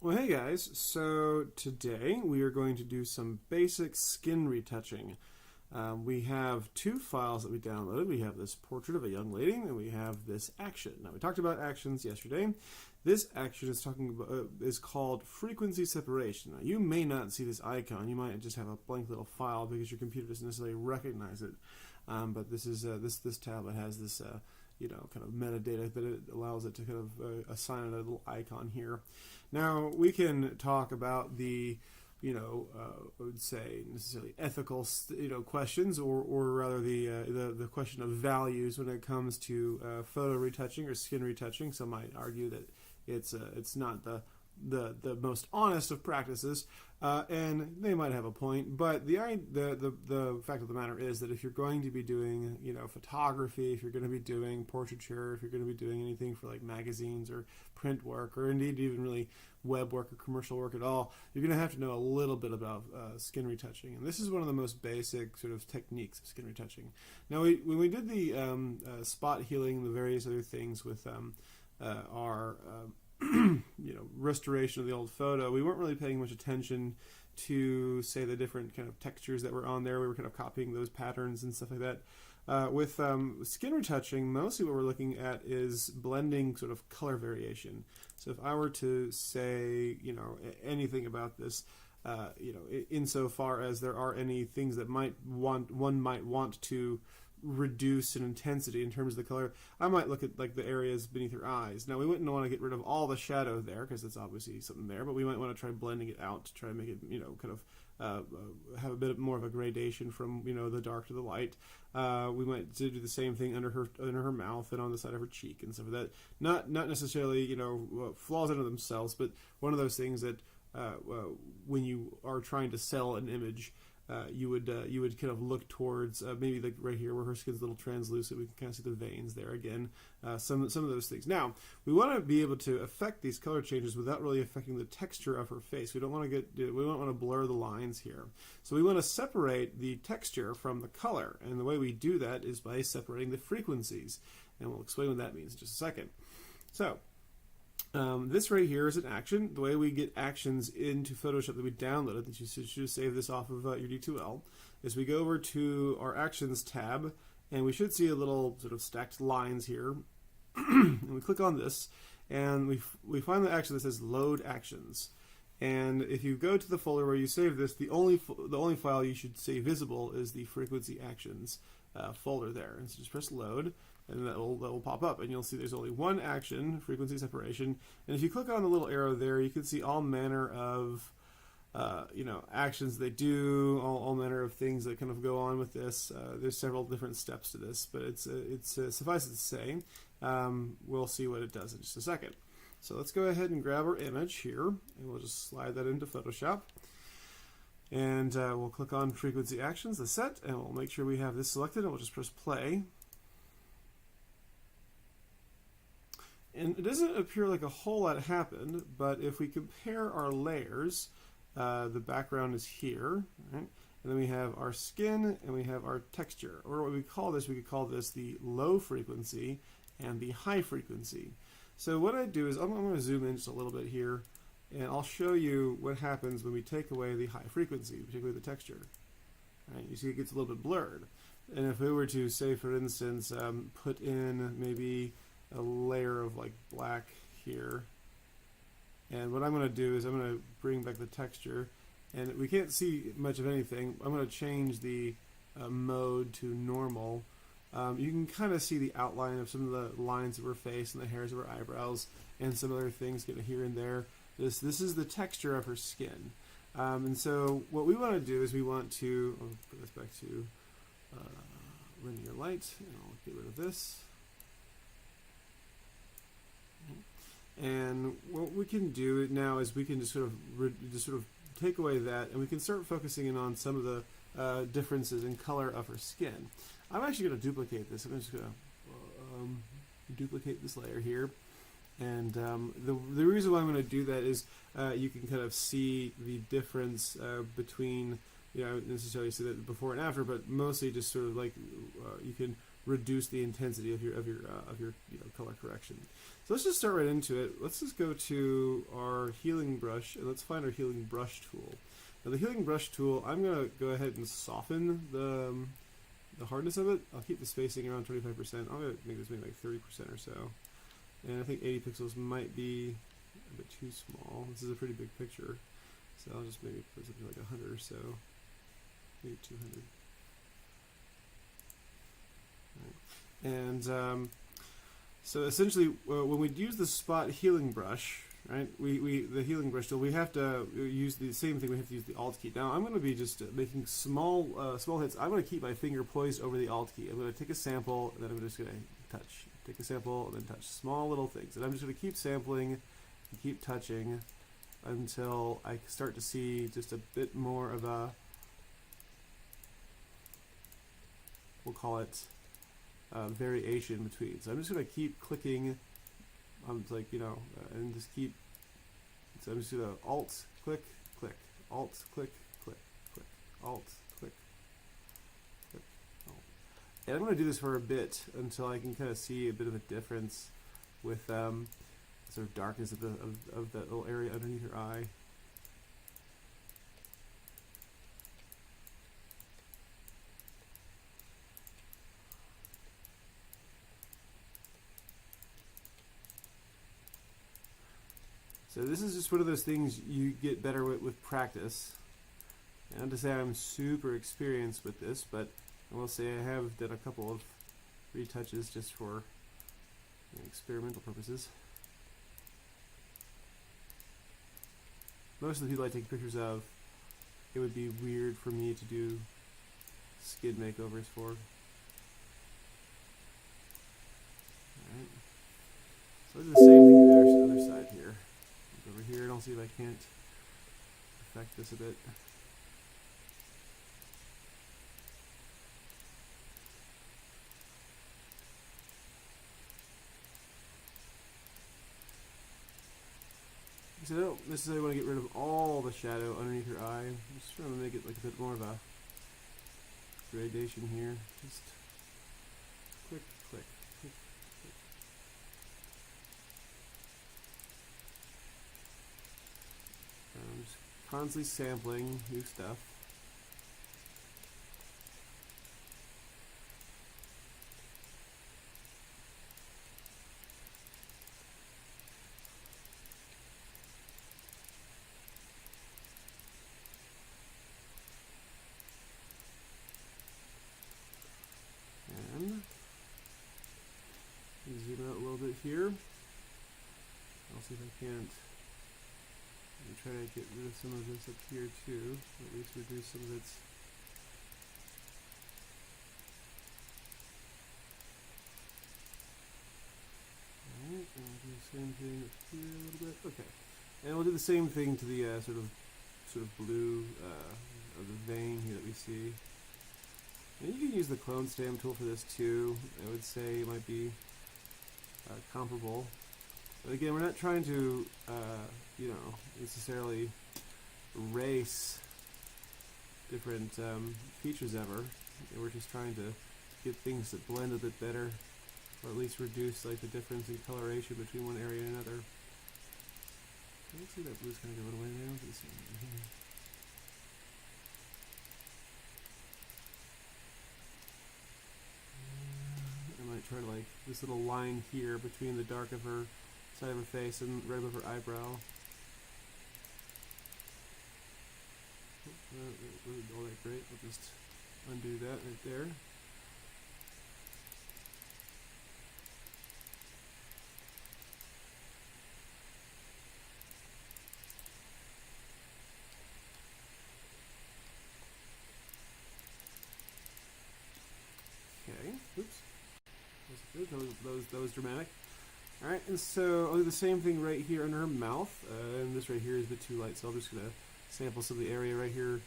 Well, hey guys, so today we are going to do some basic skin retouching. We have two files that we downloaded. We have this portrait of a young lady and we have this action. Now, we talked about actions yesterday. This action is called frequency separation. Now, you may not see this icon. You might just have a blank little file because your computer doesn't necessarily recognize it. But this is this tablet has this kind of metadata that it allows it to kind of assign it a little icon here. Now, we can talk about the, I would say necessarily ethical, questions, or rather the question of values when it comes to photo retouching or skin retouching. Some might argue that it's not the most honest of practices, and they might have a point. But the fact of the matter is that if you're going to be doing photography, if you're going to be doing portraiture, if you're going to be doing anything for like magazines or print work, or indeed even really web work or commercial work at all, you're going to have to know a little bit about skin retouching. And this is one of the most basic sort of techniques of skin retouching. Now, when we did the spot healing, the various other things with our restoration of the old photo, we weren't really paying much attention to, say, the different kind of textures that were on there. We were kind of copying those patterns and stuff like that. With skin retouching, mostly what we're looking at is blending sort of color variation. So if I were to say, anything about this, insofar as there are any things that one might want to reduce in intensity in terms of the color, I might look at like the areas beneath her eyes. Now, we wouldn't want to get rid of all the shadow there because that's obviously something there, but we might want to try blending it out to try to make it kind of have a bit more of a gradation from the dark to the light. We might do the same thing under her mouth and on the side of her cheek and stuff like that. Not necessarily flaws into themselves, but one of those things that when you are trying to sell an image, you would kind of look towards maybe like right here where her skin's a little translucent. We can kind of see the veins there again. Some of those things. Now, we want to be able to affect these color changes without really affecting the texture of her face. We don't want to blur the lines here. So we want to separate the texture from the color, and the way we do that is by separating the frequencies. And we'll explain what that means in just a second. So, this right here is an action. The way we get actions into Photoshop that we downloaded, that you should save this off of your D2L, is we go over to our Actions tab, and we should see a little sort of stacked lines here. And we click on this, and we find the action that says Load Actions. And if you go to the folder where you save this, the only file you should see visible is the Frequency Actions folder there. And so just press Load, and that will pop up, and you'll see there's only one action, frequency separation. And if you click on the little arrow there, you can see all manner of actions they do, all manner of things that kind of go on with this. There's several different steps to this, but it's suffice it to say, we'll see what it does in just a second. So let's go ahead and grab our image here, and we'll just slide that into Photoshop. And we'll click on Frequency Actions, the set, and we'll make sure we have this selected, and we'll just press play. And it doesn't appear like a whole lot happened, but if we compare our layers, the background is here, right? And then we have our skin and we have our texture. Or what we could call this the low frequency and the high frequency. So what I do is I'm going to zoom in just a little bit here, and I'll show you what happens when we take away the high frequency, particularly the texture. Right? You see it gets a little bit blurred. And if we were to, say, for instance, put in maybe a layer of like black here, and what I'm going to do is I'm going to bring back the texture, and we can't see much of anything. I'm going to change the mode to normal. You can kind of see the outline of some of the lines of her face and the hairs of her eyebrows and some other things getting here and there. This is the texture of her skin. And so what we want to do is we want to, I'll put this back to linear light, and I'll get rid of this. And what we can do now is we can just sort of take away that, and we can start focusing in on some of the differences in color of her skin. I'm actually going to duplicate this. I'm just going to duplicate this layer here, and the reason why I'm going to do that is you can kind of see the difference between, necessarily see that before and after, but mostly just sort of like you can reduce the intensity of your color correction. So let's just start right into it. Let's just go to our healing brush and let's find our healing brush tool. Now the healing brush tool, I'm going to go ahead and soften the hardness of it. I'll keep the spacing around 25%. I'm going to make this maybe like 30% or so. And I think 80 pixels might be a bit too small. This is a pretty big picture. So I'll just maybe put something like 100 or so. Maybe 200. And so essentially, when we use the spot healing brush, right? The healing brush tool, we have to use the same thing. We have to use the Alt key. Now I'm going to be just making small hits. I'm going to keep my finger poised over the Alt key. I'm going to take a sample, and then I'm just going to touch. Take a sample, and then touch. Small little things, and I'm just going to keep sampling and keep touching until I start to see just a bit more of a, we'll call it, variation between. So I'm just going to keep clicking, like, and just keep, so I'm just going to Alt, click, click, Alt, click, click, click, Alt, click, click, Alt. And I'm going to do this for a bit until I can kind of see a bit of a difference with sort of darkness of that little area underneath your eye. So this is just one of those things you get better with practice. And not to say I'm super experienced with this, but I will say I have done a couple of retouches just for experimental purposes. Most of the people I take pictures of, it would be weird for me to do skin makeovers for. Alright. So I do the same thing to the other side here. Over here, and I'll see if I can't affect this a bit. So I don't necessarily want to get rid of all the shadow underneath your eye. I'm just trying to make it like a bit more of a gradation here. Just click, click, click, click. I'm just constantly sampling new stuff. And zoom out a little bit here. I'll see if I can't. I'm try to get rid of some of this up here too, or at least reduce some of its. Alright, and we'll do the same thing up here a little bit. Okay, and we'll do the same thing to the sort of blue of the vein here that we see. And you can use the clone stamp tool for this too. I would say it might be comparable. But again, we're not trying to, necessarily erase different features ever. We're just trying to get things that blend a bit better, or at least reduce like the difference in coloration between one area and another. Let's see that blue's kind of going away now. Let's see here. I might try to like this little line here between the dark of her side of her face and right above her eyebrow. Wasn't all that great. I'll just undo that right there. Okay. Oops. That was dramatic. Alright, and so I'll do the same thing right here under her mouth, and this right here is a bit too light, so I'm just going to sample some of the area right here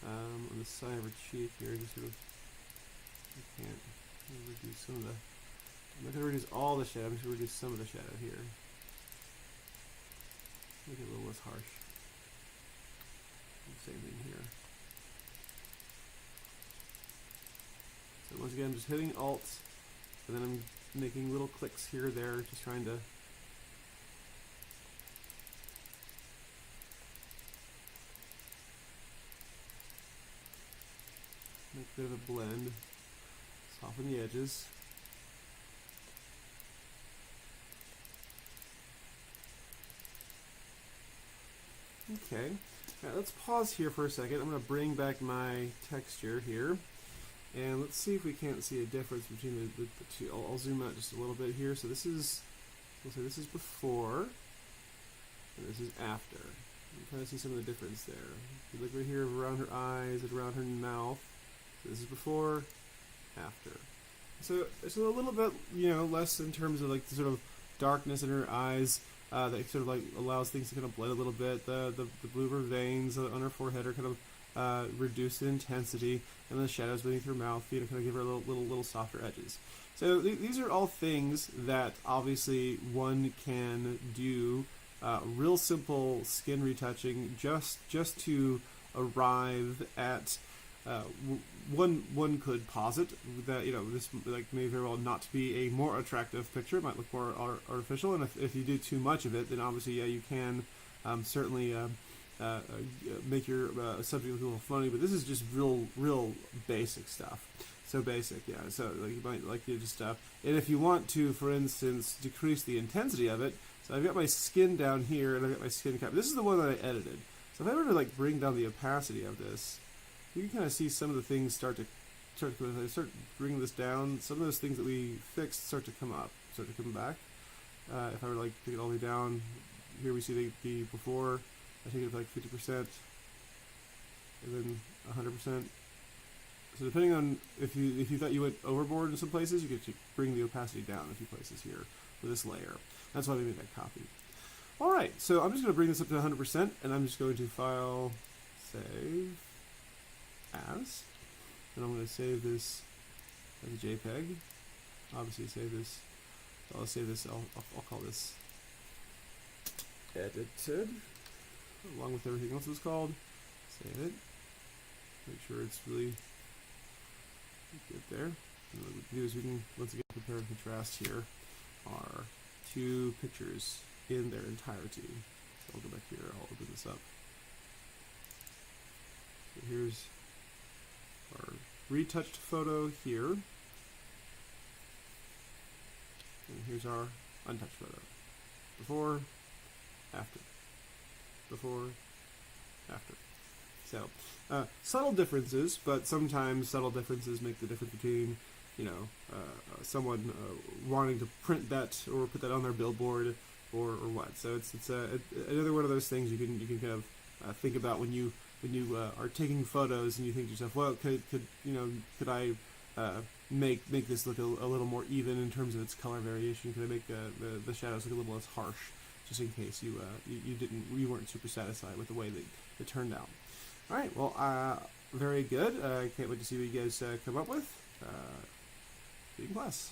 on the side of her cheek here, just sort of, I can't reduce some of the, I'm not going to reduce all the shadow, I'm just going to reduce some of the shadow here. Make it a little less harsh. Same thing here. So once again, I'm just hitting Alt, and then I'm making little clicks here or there, just trying to make a bit of a blend, soften the edges. Okay, now let's pause here for a second. I'm going to bring back my texture here, and let's see if we can't see a difference between the two. I'll zoom out just a little bit here. So this is, we'll say this is before, and this is after. You kind of see some of the difference there. If you look right here around her eyes and around her mouth. So this is before, after. So it's a little bit, less in terms of like the sort of darkness in her eyes. That sort of like allows things to kind of blend a little bit. The blue of her veins on her forehead are kind of reduced in intensity, and the shadows beneath her mouth, kind of give her little softer edges. So these are all things that obviously one can do. Real simple skin retouching, just to arrive at. One could posit that this may very well not be a more attractive picture. It might look more artificial, and if you do too much of it, then obviously you can certainly make your subject look a little funny. But this is just real basic stuff. So basic, yeah. So you might just and if you want to, for instance, decrease the intensity of it. So I've got my skin down here, and I've got my skin cap. This is the one that I edited. So if I were to bring down the opacity of this, you can kind of see some of the things start to bringing this down. Some of those things that we fixed start to come back. If I were to take it all the way down, here we see the before. I take it to 50%, and then 100%. So depending on if you thought you went overboard in some places, you could bring the opacity down in a few places here for this layer. That's why we made that copy. All right, so I'm just going to bring this up to 100%, and I'm just going to file, save as, and I'm going to save this as a JPEG. Obviously, save this. I'll save this. I'll call this edited, along with everything else it's called. Save it. Make sure it's really good there. And what we can do is we can once again compare and contrast here our two pictures in their entirety. So I'll go back here. I'll open this up. So here's our retouched photo here, and here's our untouched photo. Before, after. Before, after. So, subtle differences, but sometimes subtle differences make the difference between, someone wanting to print that or put that on their billboard or what. So it's another one of those things you can kind of think about when you are taking photos and you think to yourself, well, could I make this look a little more even in terms of its color variation? Could I make the shadows look a little less harsh, just in case you weren't super satisfied with the way that it turned out? All right, well, very good. I can't wait to see what you guys come up with. See you in class.